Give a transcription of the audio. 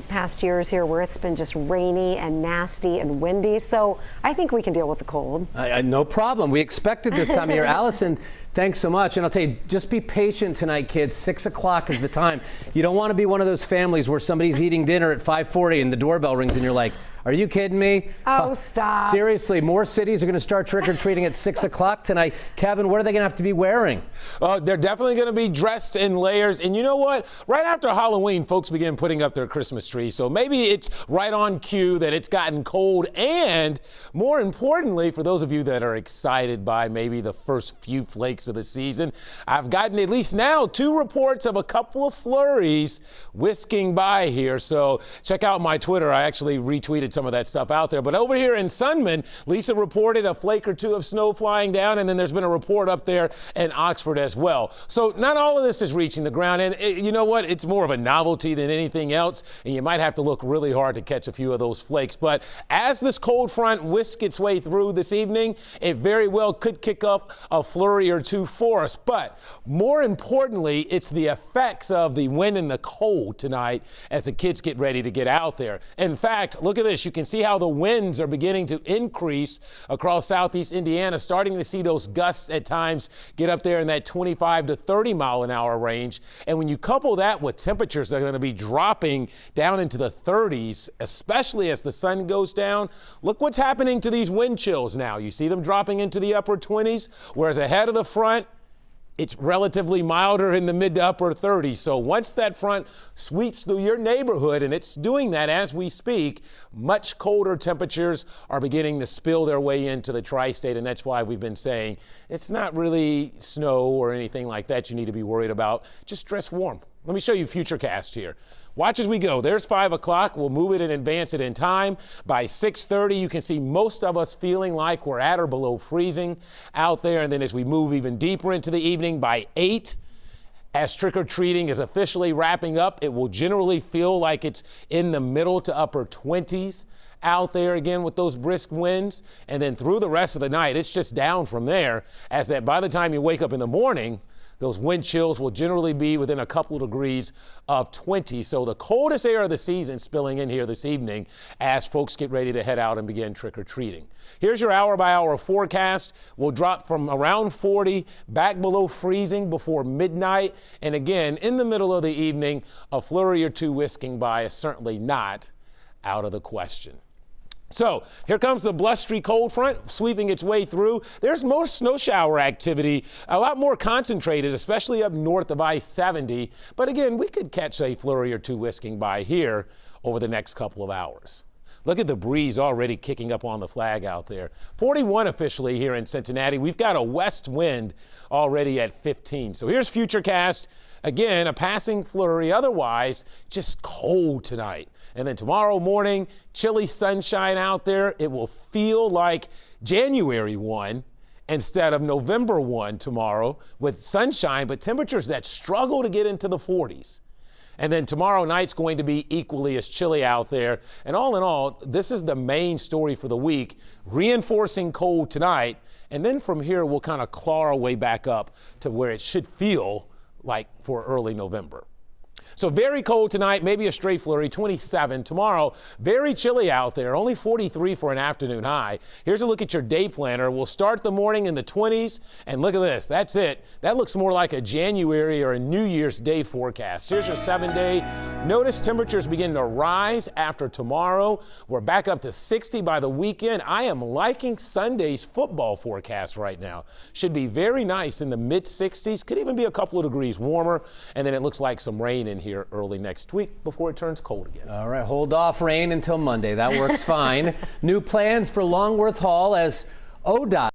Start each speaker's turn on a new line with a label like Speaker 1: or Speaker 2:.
Speaker 1: Past years here where it's been just rainy and nasty and windy, so I think we can deal with the cold.
Speaker 2: No problem. We expected this time of year. Allison, thanks so much. And I'll tell you, just be patient tonight, kids. 6 o'clock is the time. You don't want to be one of those families where somebody's eating dinner at 5:40 and the doorbell rings and you're like, are you kidding me?
Speaker 1: Oh, stop.
Speaker 2: Seriously, more cities are going to start trick-or-treating at 6 o'clock tonight. Kevin, what are they going to have to be wearing?
Speaker 3: They're definitely going to be dressed in layers. And you know what? Right after Halloween, folks begin putting up their Christmas tree. So maybe it's right on cue that it's gotten cold. And more importantly, for those of you that are excited by maybe the first few flakes of the season, I've gotten at least now 2 reports of a couple of flurries whisking by here. So check out my Twitter. I actually retweeted some of that stuff out there. But over here in Sunman, Lisa reported a flake or 2 of snow flying down, and then there's been a report up there in Oxford as well. So not all of this is reaching the ground, and you know what? It's more of a novelty than anything else, and you might have to look really hard to catch a few of those flakes. But as this cold front whisks its way through this evening, it very well could kick up a flurry or 2 for us. But more importantly, it's the effects of the wind and the cold tonight as the kids get ready to get out there. In fact, look at this. You can see how the winds are beginning to increase across southeast Indiana, starting to see those gusts at times get up there in that 25 to 30 mile an hour range. And when you couple that with temperatures that are going to be dropping down into the 30s, especially as the sun goes down, look what's happening to these wind chills now. You see them dropping into the upper 20s, whereas ahead of the front, it's relatively milder in the mid to upper 30s. So once that front sweeps through your neighborhood, and it's doing that as we speak, much colder temperatures are beginning to spill their way into the tri-state. And that's why we've been saying it's not really snow or anything like that you need to be worried about. Just dress warm. Let me show you Futurecast here. Watch as we go. There's 5 o'clock. We'll move it and advance it in time. By 6:30, you can see most of us feeling like we're at or below freezing out there. And then as we move even deeper into the evening, by 8, as trick-or-treating is officially wrapping up, it will generally feel like it's in the middle to upper 20s out there again with those brisk winds. And then through the rest of the night, it's just down from there, as that by the time you wake up in the morning, those wind chills will generally be within a couple of degrees of 20. So the coldest air of the season spilling in here this evening as folks get ready to head out and begin trick-or-treating. Here's your hour-by-hour forecast. We'll drop from around 40 back below freezing before midnight. And again, in the middle of the evening, a flurry or 2 whisking by is certainly not out of the question. So here comes the blustery cold front sweeping its way through. There's more snow shower activity, a lot more concentrated, especially up north of I-70. But again, we could catch a flurry or 2 whisking by here over the next couple of hours. Look at the breeze already kicking up on the flag out there. 41 officially here in Cincinnati. We've got a west wind already at 15. So here's Futurecast. Again, a passing flurry, otherwise just cold tonight. And then tomorrow morning, chilly sunshine out there. It will feel like January 1 instead of November 1 tomorrow with sunshine, but temperatures that struggle to get into the 40s. And then tomorrow night's going to be equally as chilly out there. And all in all, this is the main story for the week, reinforcing cold tonight. And then from here, we'll kind of claw our way back up to where it should feel like for early November. So very cold tonight, maybe a stray flurry, 27. Tomorrow, very chilly out there, only 43 for an afternoon high. Here's a look at your day planner. We'll start the morning in the 20s, and look at this. That's it. That looks more like a January or a New Year's Day forecast. Here's your 7-day. Notice temperatures begin to rise after tomorrow. We're back up to 60 by the weekend. I am liking Sunday's football forecast right now. Should be very nice in the mid-60s. Could even be a couple of degrees warmer, and then it looks like some rain in here early next week before it turns cold again.
Speaker 2: All right, hold off rain until Monday. That works fine. New plans for Longworth Hall as ODOT